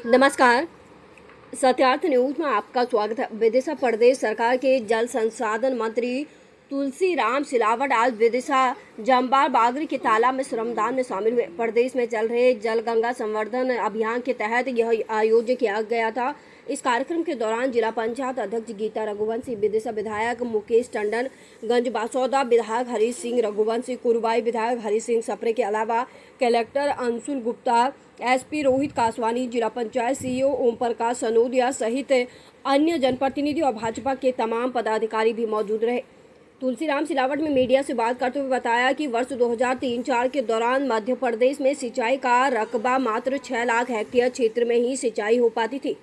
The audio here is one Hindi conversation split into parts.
नमस्कार, सत्यार्थ न्यूज में आपका स्वागत है। विदिशा प्रदेश सरकार के जल संसाधन मंत्री तुलसीराम सिलावट आज विदिशा जम्बार बागरी के तालाब में श्रमदान में शामिल हुए। प्रदेश में चल रहे जल गंगा संवर्धन अभियान के तहत यह आयोजन किया गया था। इस कार्यक्रम के दौरान जिला पंचायत अध्यक्ष गीता रघुवंशी, विदिशा विधायक मुकेश टंडन, गंजबासौदा विधायक हरीश सिंह रघुवंशी, कुरबाई विधायक हरीश सिंह सप्रे के अलावा कलेक्टर अंशुल गुप्ता, एसपी रोहित कासवानी, जिला पंचायत सीईओ ओम प्रकाश सनोदिया सहित अन्य जनप्रतिनिधि और भाजपा के तमाम पदाधिकारी भी मौजूद रहे। तुलसीराम सिलावट ने मीडिया से बात करते हुए बताया कि वर्ष 2003-04 के दौरान मध्य प्रदेश में सिंचाई का रकबा मात्र 6 लाख हेक्टेयर क्षेत्र में ही सिंचाई हो पाती थी।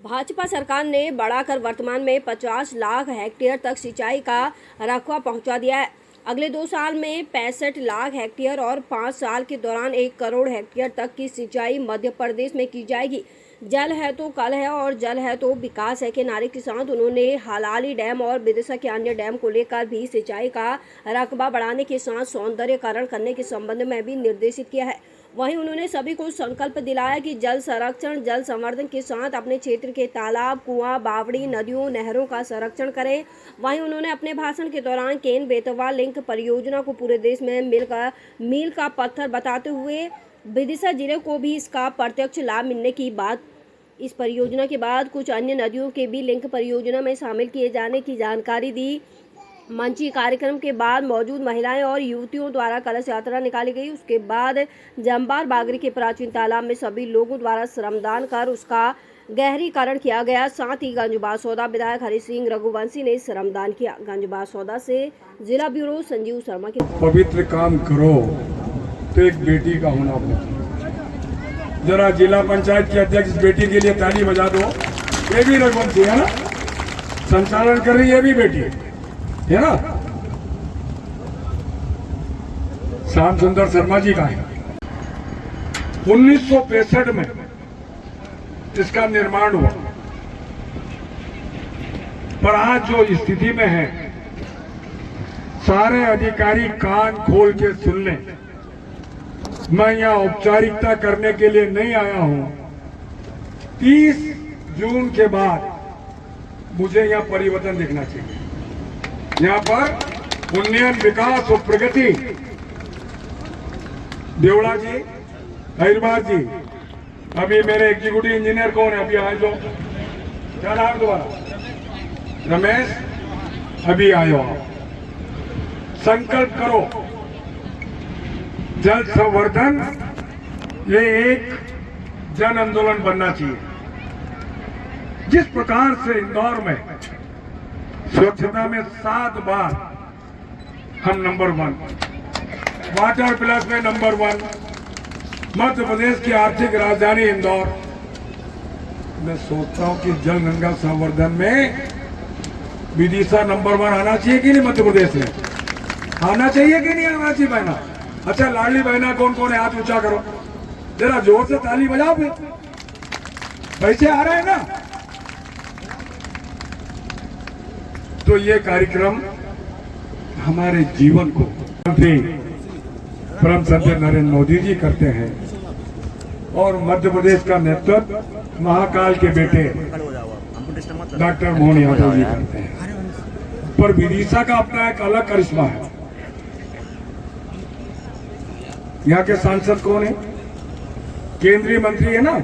भाजपा सरकार ने बढ़ाकर वर्तमान में 50 लाख हेक्टेयर तक सिंचाई का रकबा पहुंचा दिया है। अगले 2 साल में 65 लाख हेक्टेयर और 5 साल के दौरान 1 करोड़ हेक्टेयर तक की सिंचाई मध्य प्रदेश में की जाएगी। जल है तो कल है और जल है तो विकास है के नारे के साथ उन्होंने हलाली डैम और विदिशा के अन्य डैम को लेकर भी सिंचाई का रकबा बढ़ाने के साथ सौंदर्यीकरण करने के संबंध में भी निर्देशित किया है। वहीं उन्होंने सभी को संकल्प दिलाया कि जल संरक्षण, जल संवर्धन के साथ अपने क्षेत्र के तालाब, कुआं, बावड़ी, नदियों, नहरों का संरक्षण करें। वहीं उन्होंने अपने भाषण के दौरान केन बेतवा लिंक परियोजना को पूरे देश में मील का पत्थर बताते हुए विदिशा जिले को भी इसका प्रत्यक्ष लाभ मिलने की बात। इस परियोजना के बाद कुछ अन्य नदियों के भी लिंक परियोजना में शामिल किए जाने की जानकारी दी। मंची कार्यक्रम के बाद मौजूद महिलाएं और युवतियों द्वारा कलश यात्रा निकाली गई। उसके बाद जम्बार बागरी के प्राचीन तालाब में सभी लोगों द्वारा श्रमदान कर उसका गहरीकरण किया गया। साथ ही गंजबासौदा विधायक हरीश सिंह रघुवंशी ने श्रमदान किया। गंजबासौदा से जिला ब्यूरो संजीव शर्मा की। पवित्र काम करो तो एक बेटी का होना पड़ता। जरा जिला पंचायत की अध्यक्ष बेटी के लिए ताली बजा दो। ये भी रघुवंशी है ना, संचालन कर रही है, भी बेटी है ना। श्याम सुंदर शर्मा जी का है। 1965 में इसका निर्माण हुआ, पर आज जो स्थिति में है, सारे अधिकारी कान खोल के सुन लें। मैं यहाँ औपचारिकता करने के लिए नहीं आया हूं। 30 जून के बाद मुझे यहाँ परिवर्तन देखना चाहिए। यहाँ पर उन्नयन, विकास और प्रगति। देवड़ा जी, अहिरबार जी, अभी मेरे एग्जीक्यूटिव इंजीनियर कौन है? अभी आए जो, क्या नाम दोबारा? रमेश, अभी आयो। संकल्प करो, जल संवर्धन ये एक जन आंदोलन बनना चाहिए। जिस प्रकार से इंदौर में स्वच्छता में 7 बार हम नंबर 1, वाटर प्लस में नंबर 1, मध्य प्रदेश की आर्थिक राजधानी इंदौर। मैं सोचता हूं कि जल गंगा संवर्धन में विदिशा नंबर 1 आना चाहिए कि नहीं? मध्य प्रदेश में आना चाहिए कि नहीं आना चाहिए बहना? अच्छा, लाडली बहना कौन कौन है? हाथ ऊंचा करो, जरा जोर से ताली बजाओ। फिर पैसे आ रहे हैं ना। तो ये कार्यक्रम हमारे जीवन को परम संत नरेंद्र मोदी जी करते हैं और मध्य प्रदेश का नेतृत्व महाकाल के बेटे डॉक्टर मोहन यादव जी करते हैं। पर विदिशा का अपना एक अलग करिश्मा है। यहाँ के सांसद कौन है? केंद्रीय मंत्री है ना।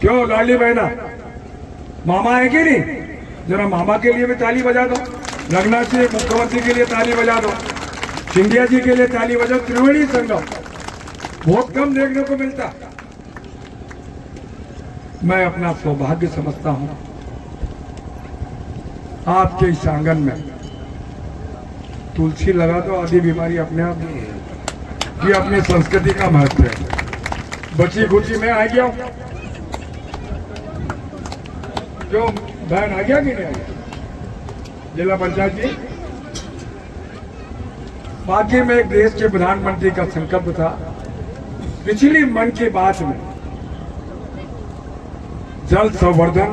क्यों लाडली बहना? मामा है कि नहीं? जरा मामा के लिए भी ताली बजा दो। लगना चाहिए मुख्यमंत्री के लिए ताली बजा दो, सिंधिया जी के लिए ताली बजाओ। त्रिवेणी संगम बहुत कम देखने को मिलता। मैं अपना सौभाग्य समझता हूं आपके इस आंगन में तुलसी लगा दो। आधी बीमारी अपने आप नहीं है। ये अपनी संस्कृति का महत्व है। बची खुची में आ गया क्यों? बहन आ गया कि नहीं आ गया? जिला पंचायत जी, बाकी में एक देश के प्रधानमंत्री का संकल्प था पिछली मन की बात में, जल संवर्धन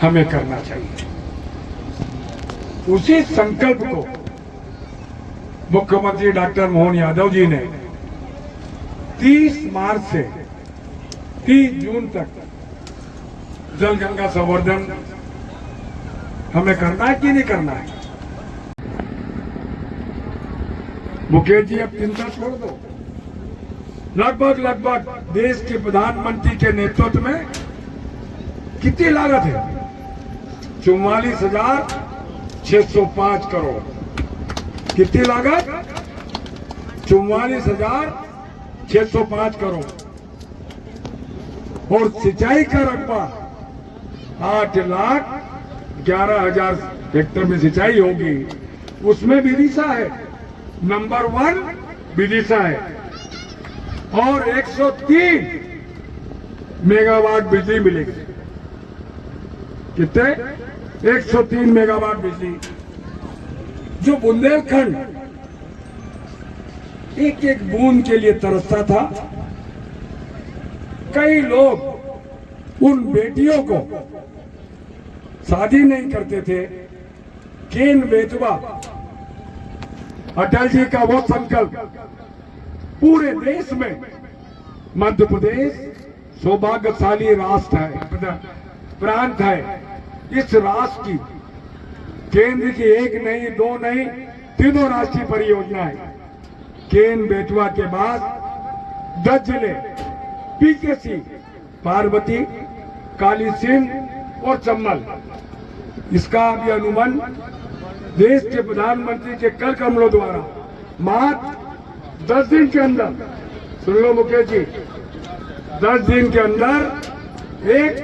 हमें करना चाहिए। उसी संकल्प को मुख्यमंत्री डॉक्टर मोहन यादव जी ने 30 मार्च से 30 जून तक जल गंगा संवर्धन हमें करना है कि नहीं करना है? मुकेश जी अब चिंता छोड़ दो। लगभग देश के प्रधानमंत्री के नेतृत्व में कितनी लागत है? 44,605 करोड़। कितनी लागत? 44,605 करोड़। और सिंचाई का रकबा 8,11,000 हेक्टेयर में सिंचाई होगी। उसमें विदिशा है, नंबर 1 विदिशा है। और 103 मेगावाट बिजली मिलेगी। कितने? 103 मेगावाट बिजली। जो बुंदेलखंड एक एक बूंद के लिए तरसता था, कई लोग उन बेटियों को शादी नहीं करते थे। केन बेतवा अटल जी का वो संकल्प पूरे देश में। मध्य प्रदेश सौभाग्यशाली राष्ट्र है, प्रांत है। इस राष्ट्र की केंद्र की एक नहीं, दो नहीं, तीनों राष्ट्रीय परियोजनाएं। केन बेतवा के बाद 10 जिले पीकेसी, पार्वती, काली सिंध और चंबल। इसका भी अनुमान देश के प्रधानमंत्री के कर कमलों द्वारा मात्र 10 दिन के अंदर, सुन लो मुकेश जी, 10 दिन के अंदर एक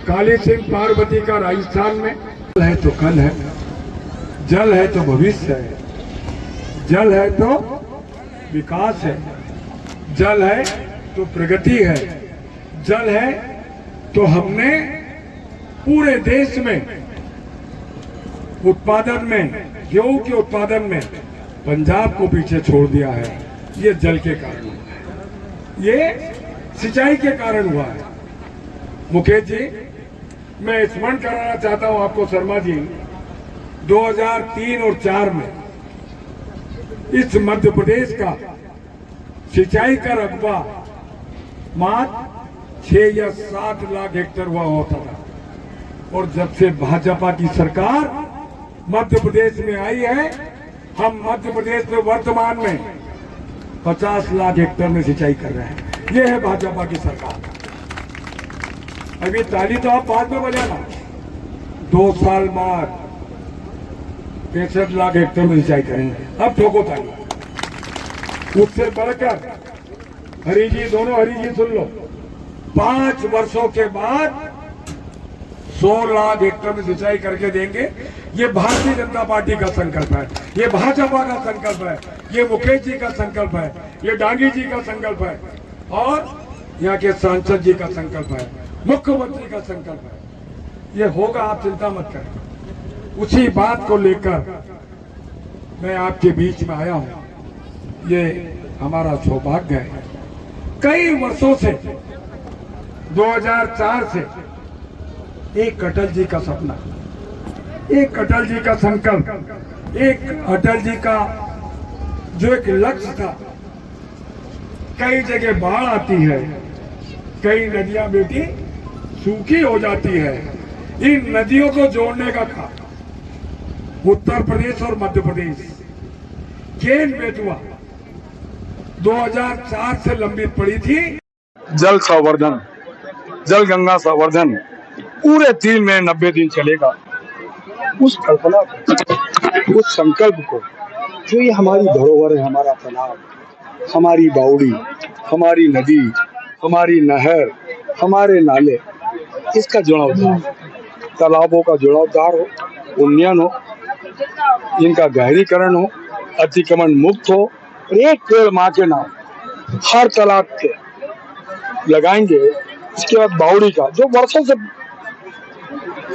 काली सिंह पार्वती का राजस्थान में। जल है तो कल है, जल है तो भविष्य है, जल है तो विकास है, जल है तो प्रगति है, जल है तो हमने पूरे देश में उत्पादन में, गेहूं के उत्पादन में पंजाब को पीछे छोड़ दिया है। ये जल के कारण हुआ है, ये सिंचाई के कारण हुआ है। मुकेश जी, मैं स्मरण कराना चाहता हूं आपको शर्मा जी, 2003 और 4 में इस मध्य प्रदेश का सिंचाई का रकबा मात्र 6 या 7 लाख हेक्टेयर हुआ होता था। और जब से भाजपा की सरकार मध्य प्रदेश में आई है, हम मध्य प्रदेश में वर्तमान में 50 लाख हेक्टेयर में सिंचाई कर रहे हैं। ये है भाजपा की सरकार। अभी ताली तो आप बाद में बजाना। 2 साल बाद 65 लाख हेक्टेयर में सिंचाई करेंगे। अब ठोको ताली। उससे बढ़कर हरी जी, दोनों हरी जी सुन लो, 5 वर्षों के बाद 100 लाख हेक्टेयर में सिंचाई करके देंगे। ये भारतीय जनता पार्टी का संकल्प है, ये भाजपा का संकल्प है, ये मुकेश जी का संकल्प है, ये डांगी जी का संकल्प है, और यहाँ के सांसद जी का संकल्प है, मुख्यमंत्री का संकल्प है। ये होगा, आप चिंता मत करें। उसी बात को लेकर मैं आपके बीच में आया हूं। ये हमारा सौभाग्य है। कई वर्षों से, 2004 से एक अटल जी का सपना, एक अटल जी का संकल्प, एक अटल जी का जो एक लक्ष्य था। कई जगह बाढ़ आती है, कई नदियां बेटी सूखी हो जाती है। इन नदियों को जोड़ने का काम उत्तर प्रदेश और मध्य प्रदेश, केन बेतवा 2004 से लंबित पड़ी थी। जल संवर्धन, जल गंगा संवर्धन पूरे 3 महीने 90 दिन चलेगा। उस कल्पना को, उस संकल्प को, जो ये हमारी धरोहर है, हमारा तालाब, हमारी बावड़ी, हमारी नदी, हमारी नहर, हमारे नाले, इसका जीर्णोद्धार, तालाबों का जीर्णोद्धार हो, उन्नयन हो, इनका गहरीकरण हो, अतिक्रमण मुक्त हो। और एक पेड़ माँ के नाम हर तालाब के लगाएंगे। इसके बाद बावड़ी का, जो वर्षों से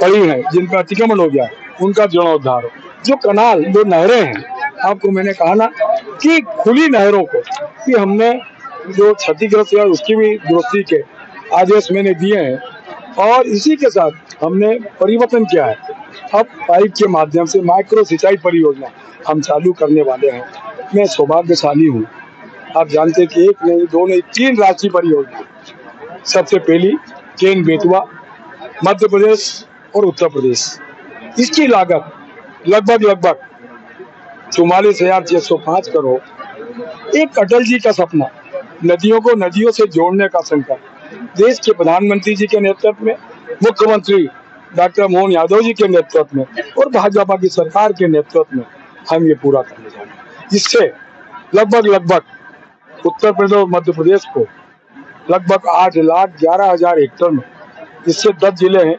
पड़ी है, जिनका अतिक्रमण हो गया, उनका जीर्णोद्धार हो। जो कनाल, जो नहरें हैं, आपको मैंने कहा ना कि खुली नहरों को कि हमने जो क्षतिग्रस्त है उसकी भी दुरुस्ती के आदेश मैंने दिए हैं। और इसी के साथ हमने परिवर्तन किया है। अब पाइप के माध्यम से माइक्रो सिंचाई परियोजना हम चालू करने वाले हैं। मैं सौभाग्यशाली हूँ आप जानते हैं कि एक नहीं, दो नहीं, 3 राष्ट्रीय परियोजना। सबसे पहली केन बेतवा, मध्य प्रदेश और उत्तर प्रदेश। इसकी लागत लगभग 44,605 करोड़। एक अटल जी का सपना, नदियों को नदियों से जोड़ने का संकल्प, देश के प्रधानमंत्री जी के नेतृत्व में, मुख्यमंत्री डॉक्टर मोहन यादव जी के नेतृत्व में और भाजपा की सरकार के नेतृत्व में हम ये पूरा करने जा रहे हैं। इससे लगभग उत्तर प्रदेश और मध्य प्रदेश को लगभग 8,11,000 हेक्टेयर में, इससे 10 जिले हैं,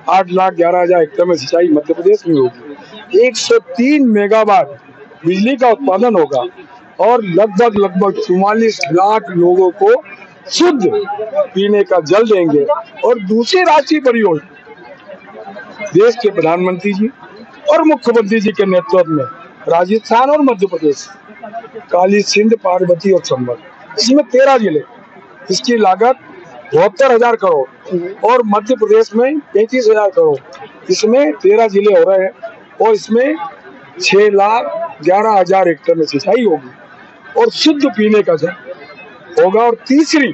8,11,000 हेक्टेयर में सिंचाई मध्य प्रदेश में होगी। 103 मेगावाट बिजली का उत्पादन होगा और लगभग 44 लाख लोगों को शुद्ध पीने का जल देंगे। और दूसरी राष्ट्रीय परियोजना देश के प्रधानमंत्री जी और मुख्यमंत्री जी के नेतृत्व में राजस्थान और मध्य प्रदेश, काली सिंध, पार्वती और चंबल, इसमें 13 जिले, इसकी लागत 72,000 करोड़ और मध्य प्रदेश में 35,000 करोड़। इसमें 13 जिले हो रहे हैं और इसमें 6,11,000 हेक्टेयर में सिंचाई होगी और शुद्ध पीने का जल होगा। और तीसरी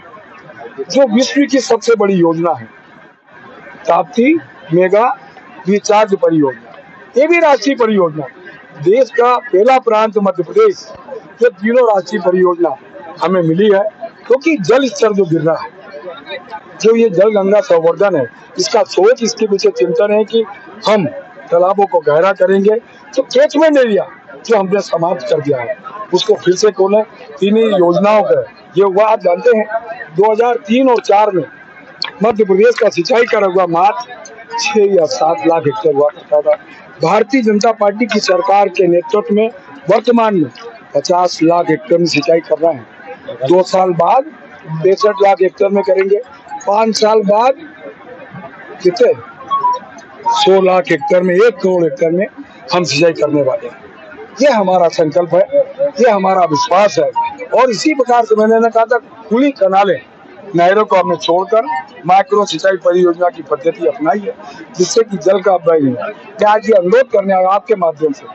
जो विश्व की सबसे बड़ी योजना है, ताप्ती मेगा रिचार्ज परियोजना, ये भी राष्ट्रीय परियोजना। देश का पहला प्रांत मध्य प्रदेश, ये तीनों राष्ट्रीय परियोजना हमें मिली है क्योंकि जल स्तर जो गिर रहा है, जो ये जल गंगा संवर्धन है, इसका सोच, इसके पीछे चिंतन है कि हम तालाबों को गहरा करेंगे, तो कैचमेंट एरिया जो हमने समाप्त कर दिया है उसको फिर से खोलें। तीनों योजनाओं का ये हुआ, आप जानते हैं 2003 और 4 में मध्य प्रदेश का सिंचाई का रकबा मात्र 6 या 7 लाख हेक्टेयर हुआ करता था। भारतीय जनता पार्टी की सरकार के नेतृत्व में वर्तमान में 50 लाख हेक्टेयर में सिंचाई कर रहे हैं। 2 साल बाद 63 लाख हेक्टेयर में करेंगे। 5 साल बाद कितने 100 लाख हेक्टेयर में, 1 करोड़ हेक्टेयर में हम सिंचाई करने वाले हैं। ये हमारा संकल्प है, ये हमारा विश्वास है। और इसी प्रकार से मैंने कहा था, खुली कनालें, नहरों को हमने छोड़कर माइक्रो सिंचाई परियोजना की पद्धति अपनाई है, जिससे कि जल का अपव्यय नहीं है। मैं आज ये अनुरोध करने आया आपके माध्यम से